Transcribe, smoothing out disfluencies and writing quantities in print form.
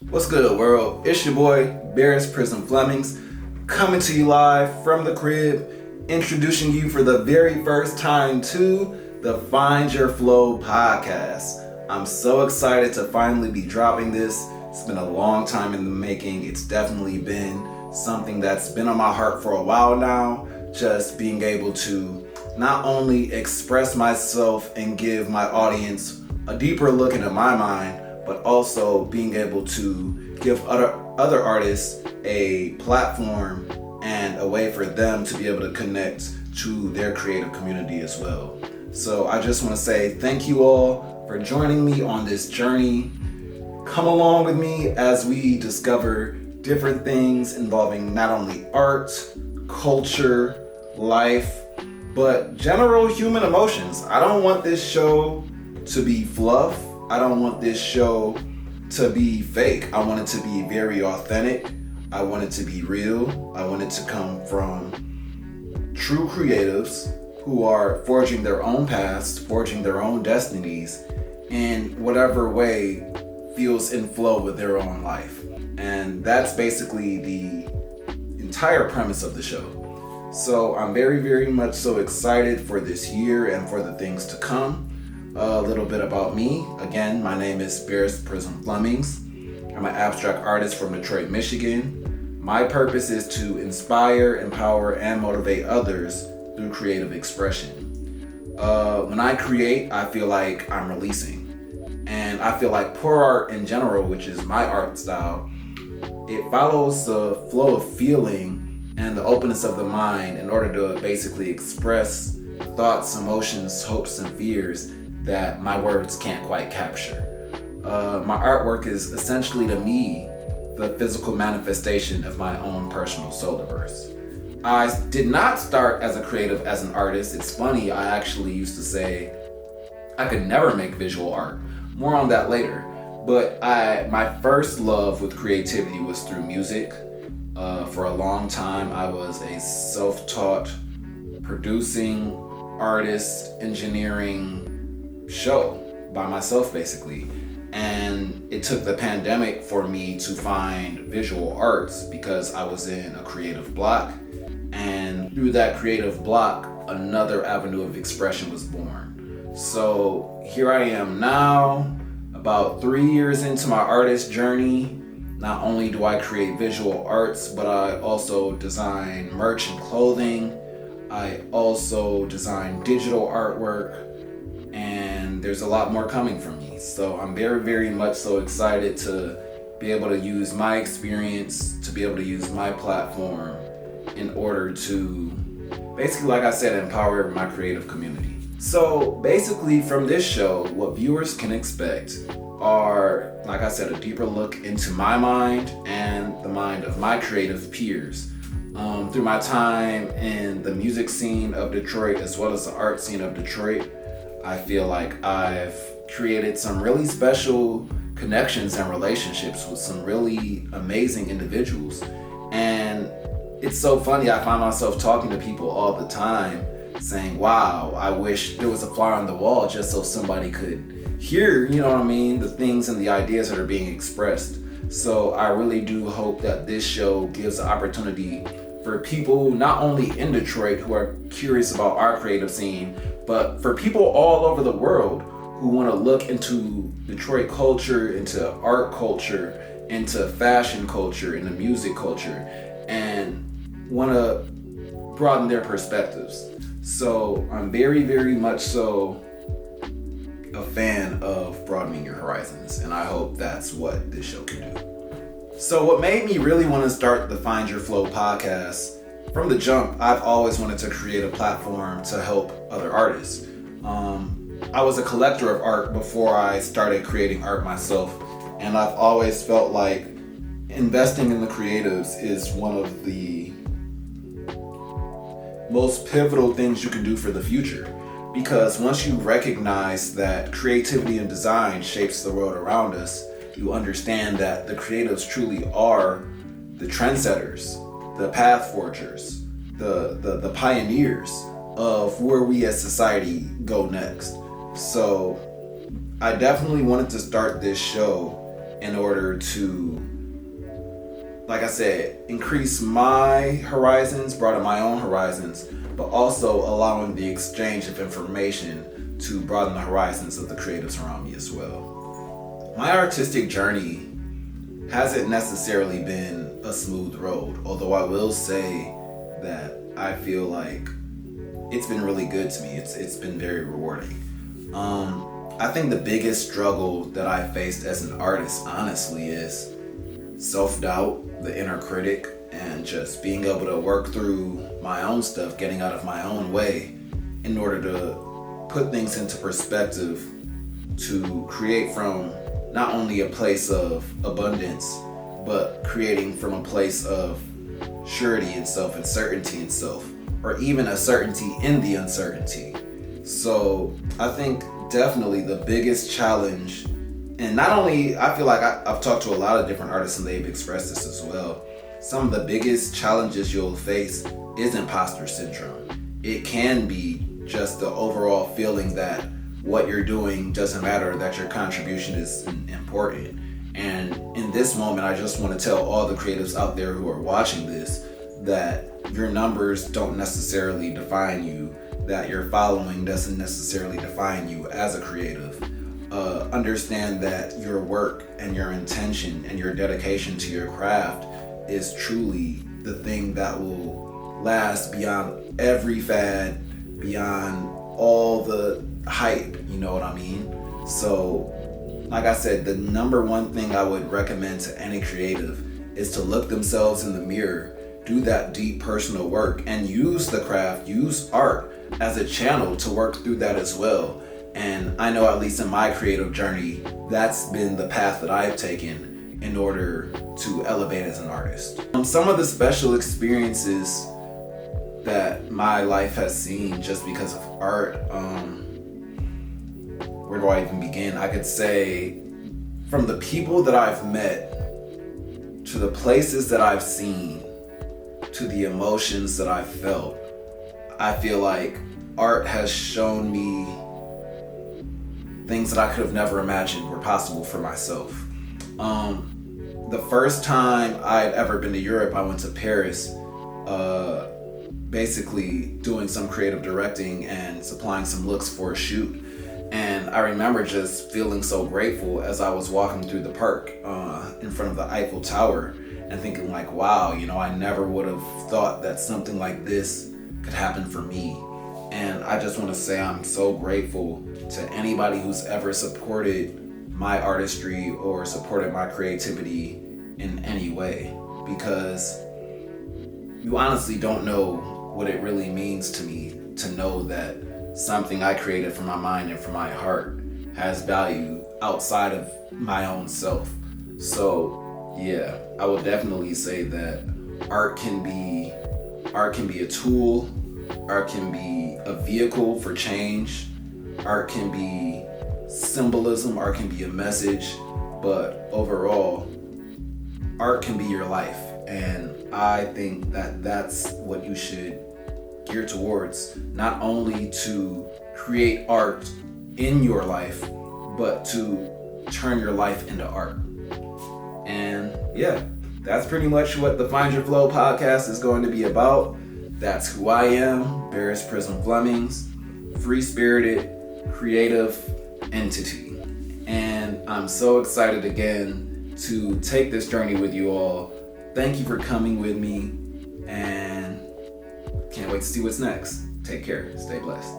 What's good, world? It's your boy, Berris Flemmings, coming to you live from the crib, introducing you for the very first time to the Find Your Flow podcast. I'm so excited to finally be dropping this. It's been a long time in the making. It's definitely been something that's been on my heart for a while now, just being able to not only express myself and give my audience a deeper look into my mind, but also being able to give other artists a platform and a way for them to be able to connect to their creative community as well. So I just want to say thank you all for joining me on this journey. Come along with me as we discover different things involving not only art, culture, life, but general human emotions. I don't want this show to be fluff. I don't want this show to be fake. I want it to be very authentic. I want it to be real. I want it to come from true creatives who are forging their own paths, forging their own destinies in whatever way feels in flow with their own life. And that's basically the entire premise of the show. So I'm very, very much so excited for this year and for the things to come. A little bit about me. Again, my name is Berris Flemmings. I'm an abstract artist from Detroit, Michigan. My purpose is to inspire, empower, and motivate others through creative expression. When I create, I feel like I'm releasing. And I feel like pour art in general, which is my art style, it follows the flow of feeling and the openness of the mind in order to basically express thoughts, emotions, hopes, and fears that my words can't quite capture. My artwork is essentially to me the physical manifestation of my own personal solarverse. I did not start as a creative, as an artist. It's funny, I actually used to say I could never make visual art. More on that later. But my first love with creativity was through music. For a long time, I was a self-taught producing, artist, engineering show by myself basically, and it took the pandemic for me to find visual arts because I was in a creative block, and through that creative block another avenue of expression was born. So here I am now, about 3 years into my artist journey. Not only do I create visual arts, but I also design merch and clothing. I also design digital artwork, and there's a lot more coming from me. So I'm very, very much so excited to be able to use my experience, to be able to use my platform in order to basically, like I said, empower my creative community. So basically from this show, what viewers can expect are, like I said, a deeper look into my mind and the mind of my creative peers. Through my time in the music scene of Detroit as well as the art scene of Detroit, I feel like I've created some really special connections and relationships with some really amazing individuals. And it's so funny, I find myself talking to people all the time saying, wow, I wish there was a fly on the wall just so somebody could hear, you know what I mean, the things and the ideas that are being expressed. So I really do hope that this show gives the opportunity for people not only in Detroit who are curious about our creative scene, but for people all over the world who want to look into Detroit culture, into art culture, into fashion culture, into music culture, and want to broaden their perspectives. So I'm very, very much so a fan of broadening your horizons, and I hope that's what this show can do. So what made me really want to start the Find Your Flow podcast, from the jump, I've always wanted to create a platform to help other artists. I was a collector of art before I started creating art myself, and I've always felt like investing in the creatives is one of the most pivotal things you can do for the future. Because once you recognize that creativity and design shapes the world around us, you understand that the creatives truly are the trendsetters, the path forgers, the pioneers of where we as society go next. So I definitely wanted to start this show in order to, like I said, increase my horizons, broaden my own horizons, but also allowing the exchange of information to broaden the horizons of the creatives around me as well. My artistic journey hasn't necessarily been a smooth road, although I will say that I feel like it's been really good to me. It's been very rewarding. I think the biggest struggle that I faced as an artist, honestly, is self-doubt, the inner critic, and just being able to work through my own stuff, getting out of my own way in order to put things into perspective, to create from not only a place of abundance, but creating from a place of surety in self and certainty in self, or even a certainty in the uncertainty. So I think definitely the biggest challenge, and not only, I feel like I've talked to a lot of different artists and they've expressed this as well, some of the biggest challenges you'll face is imposter syndrome. It can be just the overall feeling that what you're doing doesn't matter, that your contribution is important. And in this moment, I just want to tell all the creatives out there who are watching this that your numbers don't necessarily define you, that your following doesn't necessarily define you as a creative. Understand that your work and your intention and your dedication to your craft is truly the thing that will last beyond every fad, beyond all the hype, you know what I mean? So, like I said, the number one thing I would recommend to any creative is to look themselves in the mirror, do that deep personal work, and use the craft, use art as a channel to work through that as well. And I know, at least in my creative journey, that's been the path that I've taken in order to elevate as an artist. Some of the special experiences that my life has seen just because of art, where do I even begin? I could say from the people that I've met, to the places that I've seen, to the emotions that I've felt, I feel like art has shown me things that I could have never imagined were possible for myself. The first time I'd ever been to Europe, I went to Paris, basically doing some creative directing and supplying some looks for a shoot. And I remember just feeling so grateful as I was walking through the park in front of the Eiffel Tower and thinking like, wow, you know, I never would have thought that something like this could happen for me. And I just want to say I'm so grateful to anybody who's ever supported my artistry or supported my creativity in any way, because you honestly don't know what it really means to me to know that something I created from my mind and from my heart has value outside of my own self. So yeah, I would definitely say that art can be a tool, art can be a vehicle for change, art can be symbolism, art can be a message, but overall, art can be your life. And I think that that's what you should gear towards, not only to create art in your life, but to turn your life into art. And yeah, that's pretty much what the Find Your Flow podcast is going to be about. That's who I am, PouredByPrism Flemmings, free-spirited, creative entity. And I'm so excited again to take this journey with you all. Thank you for coming with me, and can't wait to see what's next. Take care. Stay blessed.